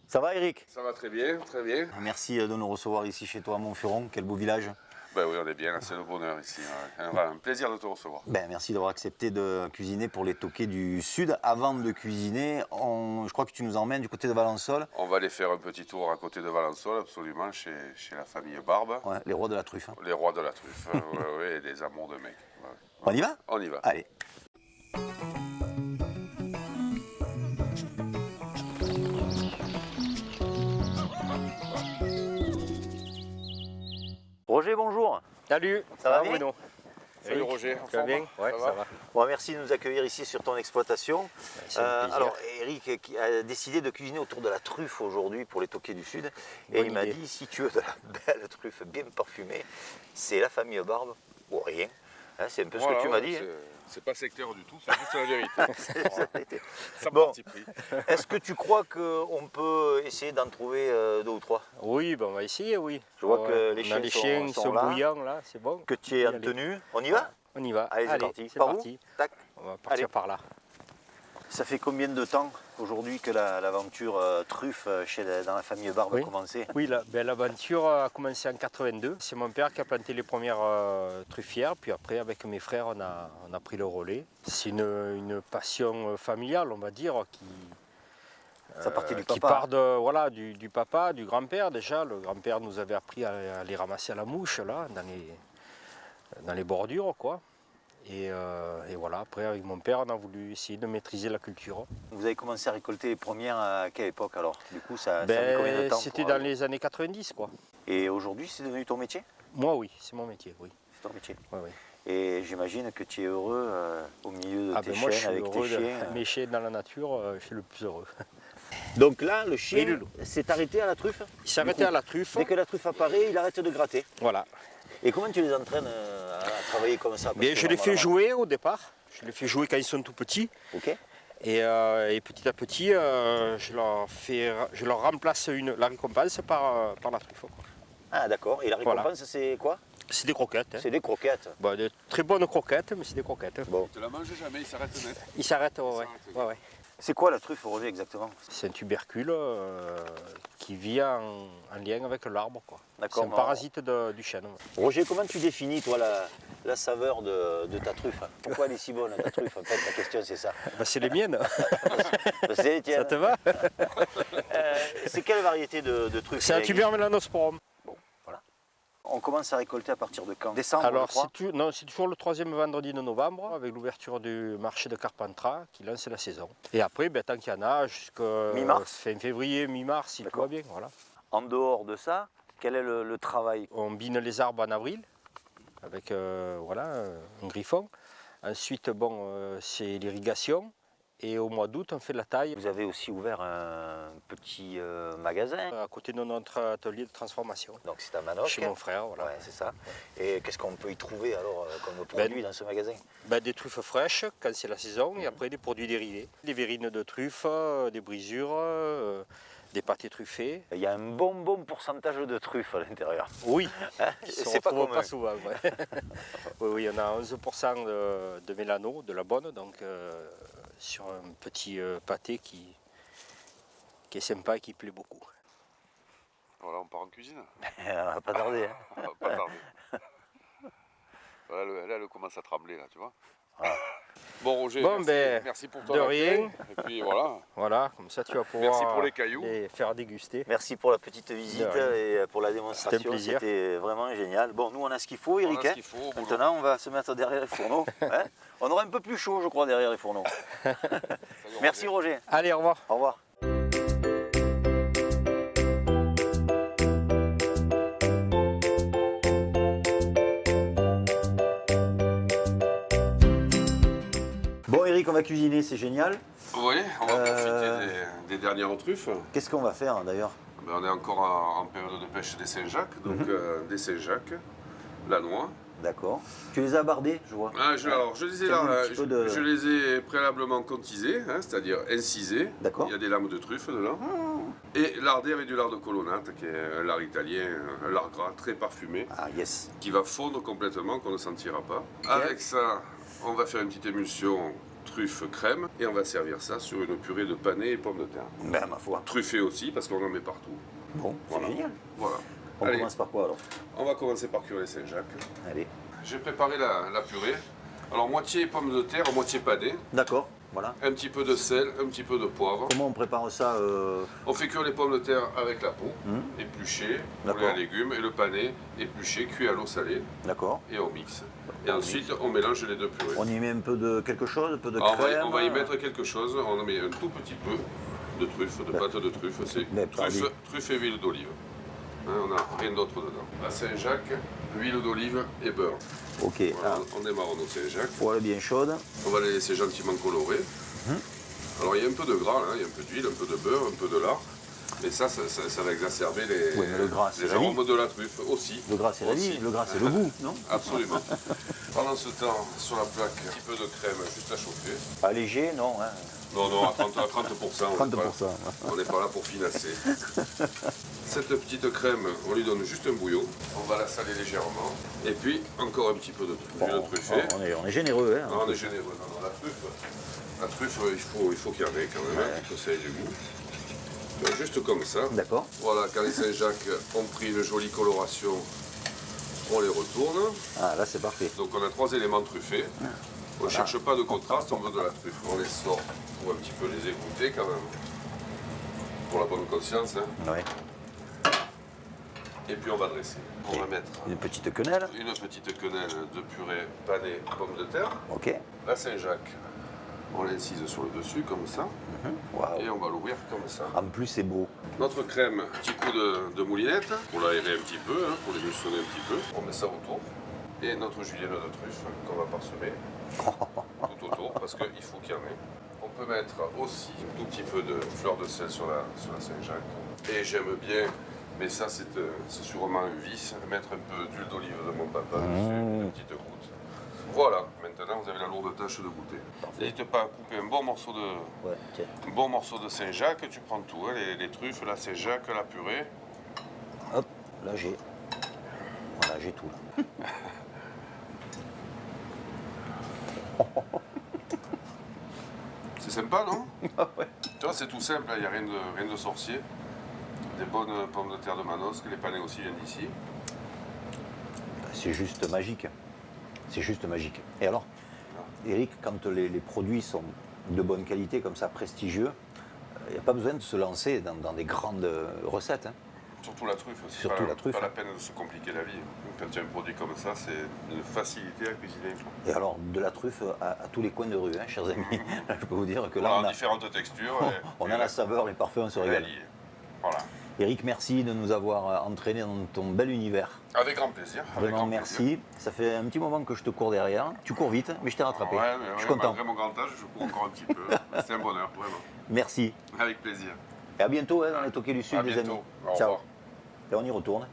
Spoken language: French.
Ça va Eric? Ça va très bien, très bien. Merci de nous recevoir ici chez toi à Montfuron, quel beau village. Ben oui, on est bien, c'est le bonheur ici. Un plaisir de te recevoir. Merci d'avoir accepté de cuisiner pour les toqués du Sud. Avant de cuisiner, je crois que tu nous emmènes du côté de Valençol. On va aller faire un petit tour à côté de Valençol, absolument, chez la famille Barbe. Ouais, les rois de la truffe. Les rois de la truffe, et des amours de mecs. Ouais. On y va? On y va. Allez. Roger, bonjour. Salut, Ça va bien Bruno? Salut Roger, Tu vas bien? Ouais, ça va. Bon, merci de nous accueillir ici sur ton exploitation. C'est un plaisir. Alors, Eric qui a décidé de cuisiner autour de la truffe aujourd'hui pour les toqués du Sud. Et Bonne il m'a idée. dit, si tu veux de la belle truffe bien parfumée, c'est la famille Barbe ou rien. Hein, c'est un peu ce que tu m'as dit. Hein. C'est pas sectaire du tout, c'est juste la vérité. Ça a été. Ça Bon. parti pris. Est-ce que tu crois qu'on peut essayer d'en trouver deux ou trois? Oui, ben on va essayer, oui. Je vois que les on a chiens sont là. bouillants là, c'est bon. Que tu es en Allez. tenue. On y va? On y va. Allez, c'est parti. c'est Par où? parti. Tac. On va Allez. partir par là. Ça fait combien de temps aujourd'hui que l'aventure truffe dans la famille Barbe a Oui. commencé? Oui, l'aventure a commencé en 82. C'est mon père qui a planté les premières truffières, puis après avec mes frères on a pris le relais. C'est une passion familiale, on va dire, Ça partait du qui papa. part du papa, du grand-père déjà. Le grand-père nous avait appris à les ramasser à la mouche là, dans les bordures quoi. Et voilà, après avec mon père on a voulu essayer de maîtriser la culture. Vous avez commencé à récolter les premières à quelle époque alors? Du coup, ça a mis combien de temps? C'était dans les années 90 quoi. Et aujourd'hui, c'est devenu ton métier? Moi oui, c'est mon métier, oui. C'est ton métier. Ouais, ouais. Et j'imagine que tu es heureux au milieu de tes Moi je chiens, suis avec tes heureux chiens. mes chiens dans la nature, je suis le plus heureux. Donc là, le Oui, chien Loulou. s'est arrêté à la truffe? Il s'arrêtait à la truffe, Dès que la truffe apparaît, il arrête de gratter. voilà. Et comment tu les entraînes à travailler comme ça? Parce Bien, que je les fais normalement- jouer au départ, je les fais jouer quand ils sont tout petits. Ok. Et petit à petit, je leur remplace la récompense par la truffe, quoi. Ah d'accord. Et la Voilà. récompense, c'est quoi? C'est des croquettes. Hein. C'est des croquettes. Bon, de très bonnes croquettes, mais c'est des croquettes. Bon. Tu la manges jamais, il s'arrête net. Ils s'arrêtent, ouais, s'arrêtent, ouais, ouais. C'est quoi la truffe, Roger, exactement? C'est un tubercule qui vit en lien avec l'arbre, quoi. D'accord, C'est un bon. parasite du chêne. Roger, comment tu définis, toi, la saveur de ta truffe? Pourquoi elle est si bonne, ta truffe? En fait, la question, c'est ça. Ben, c'est les miennes, C'est les tiennes. ça te va? C'est quelle variété de truffe? C'est un tuber mélanosporum. On commence à récolter à partir de quand? Décembre, Alors, je crois. c'est toujours le troisième vendredi de novembre, avec l'ouverture du marché de Carpentras qui lance la saison. Et après, tant qu'il y en a, jusqu'à Mi-mars. fin février, mi-mars, si tout D'accord. va bien. Voilà. En dehors de ça, quel est le travail? On bine les arbres en avril, avec un griffon. Ensuite, c'est l'irrigation. Et au mois d'août, on fait la taille Vous avez aussi ouvert un petit magasin, à côté de notre atelier de transformation. donc c'est à Manoc. Chez mon frère, voilà. Ouais, c'est ça. Et qu'est-ce qu'on peut y trouver alors comme produit dans ce magasin? Des truffes fraîches quand c'est la saison, et après des produits dérivés. Des verrines de truffes, des brisures, des pâtés truffés. Il y a un bon pourcentage de truffes à l'intérieur. Oui, Hein, ils se c'est pas retrouvent commun. pas souvent. Ouais. oui, on a 11% de mélano, de la bonne, donc sur un petit pâté qui est sympa et qui plaît beaucoup. Voilà, on part en cuisine. On va pas tarder. Hein. On va pas tarder. Voilà, là, elle commence à trembler, là, tu vois. Voilà. Bon, Roger, Bon, merci pour ton de accueil. rien. Et puis voilà. Voilà, comme ça tu vas pouvoir Merci pour les cailloux. les faire déguster. Merci pour la petite visite De rien. et pour la démonstration. C'était un plaisir. C'était vraiment génial. Bon, nous on a ce qu'il faut, Eric. On a ce hein. qu'il faut, au boulot. Maintenant, on va se mettre derrière les fourneaux. Hein. On aura un peu plus chaud, je crois, derrière les fourneaux. Salut, Merci, Roger. Allez, au revoir. Au revoir. Bon, Eric, on va cuisiner, c'est génial. Oui, on va profiter des dernières truffes. Qu'est-ce qu'on va faire d'ailleurs? On est encore en période de pêche des Saint-Jacques, donc des Saint-Jacques, la noix. D'accord. Tu les as bardés, je vois. Alors, je les ai, Tiens, là, un petit peu de- je les ai préalablement contisés, hein, c'est-à-dire incisés. D'accord. Il y a des lames de truffe dedans. Et lardés avec du lard de colonnade, qui est un lard italien, un lard gras très parfumé, Ah, yes. qui va fondre complètement, qu'on ne sentira pas. Avec ça, on va faire une petite émulsion truffe, crème. Et on va servir ça sur une purée de panais et pommes de terre. Ben, ma foi. Truffé aussi, parce qu'on en met partout. Bon, c'est Voilà. génial. Voilà. On Allez, commence par quoi alors? on va commencer par cuire les Saint-Jacques. Allez. J'ai préparé la purée. Alors, moitié pommes de terre, moitié panais. D'accord, voilà. Un petit peu de sel, un petit peu de poivre. Comment on prépare ça On fait cuire les pommes de terre avec la peau, épluchées, pour D'accord. les légumes, et le panais épluché, cuit à l'eau salée, D'accord. et on mixe. Et ensuite, on mélange les deux purées. On y met un peu de quelque chose, un peu de Alors, crème. on va y mettre quelque chose, on en met un tout petit peu de truffe, de pâte de truffe, c'est Mais truffe et huile d'olive. Hein, on n'a rien d'autre dedans. La Saint-Jacques, huile d'olive et beurre. Ok. Voilà, Ah, on démarre nos Saint-Jacques. poêle bien chaude. On va les laisser gentiment colorer. Alors il y a un peu de gras, là, il y a un peu d'huile, un peu de beurre, un peu de lard. Mais ça va exacerber les, Oui, mais le gras, c'est les la vie. arômes de la truffe aussi. Le gras, c'est la vie. Aussi. Le gras, c'est le goût, non? Absolument. Pendant ce temps, sur la plaque, un petit peu de crème juste à chauffer. Pas léger, non, hein. Non, non, à 30%. On n'est pas là. 30%. On n'est pas là pour finasser. Cette petite crème, on lui donne juste un bouillon. On va la saler légèrement. Et puis, encore un petit peu de Bon, truffée. on est généreux, hein. Non, on est généreux. Non, la truffe, il faut qu'il y en ait quand même, hein, que ça ait du goût. Donc, juste comme ça. D'accord. Voilà, quand les Saint-Jacques ont pris une jolie coloration, on les retourne. Ah, là, c'est parfait. Donc on a 3 éléments truffés. On ne cherche pas de contraste, on veut de la truffe. On les sort pour un petit peu les égoutter quand même. Pour la bonne conscience. Hein. Ouais. Et puis on va dresser. On va mettre Une petite quenelle. une petite quenelle de purée panée pommes de terre. Ok. La Saint-Jacques, on l'incise sur le dessus comme ça. Waouh. Et on va l'ouvrir comme ça. En plus, c'est beau. Notre crème, petit coup de moulinette pour l'aérer un petit peu, hein, pour l'émulsionner un petit peu. On met ça autour. Et notre julienne de truffe qu'on va parsemer tout autour parce qu'il faut qu'il y en ait. On peut mettre aussi un tout petit peu de fleur de sel sur la Saint-Jacques. Et j'aime bien, mais ça c'est sûrement un vice, mettre un peu d'huile d'olive de mon papa dessus, une petite goutte. Voilà, maintenant vous avez la lourde tâche de goûter. N'hésite pas à couper un bon morceau de, Ouais, tiens. un bon morceau de Saint-Jacques, tu prends tout, hein, les truffes, la Saint-Jacques, la purée. Hop, là, j'ai. Voilà, j'ai tout, là. C'est sympa, non? Ouais. Tu vois, c'est tout simple, il n'y a rien de sorcier. Des bonnes pommes de terre de Manosque, les panais aussi viennent d'ici. C'est juste magique. C'est juste magique. Et alors, Eric, quand les produits sont de bonne qualité, comme ça, prestigieux, il n'y a pas besoin de se lancer dans des grandes recettes. Hein. Surtout la truffe aussi. Surtout la truffe. Pas la peine de se compliquer la vie. Quand tu as un produit comme ça, c'est une facilité à cuisiner. Et alors, de la truffe à tous les coins de rue, hein, chers amis. Là, je peux vous dire que là, On on a a, différentes textures. on a la saveur, les parfums, on se régale. Voilà. Eric, merci de nous avoir entraînés dans ton bel univers. Avec grand plaisir. avec Vraiment, grand merci. plaisir. Ça fait un petit moment que je te cours derrière. Tu cours vite, mais je t'ai rattrapé. Ouais, je suis content. malgré mon grand âge, je cours encore un petit peu. C'est un bonheur, vraiment. Merci. Avec plaisir. Et à bientôt hein, dans les Toquets du Sud, À les bientôt. amis. Au Ciao. revoir. Et on y retourne.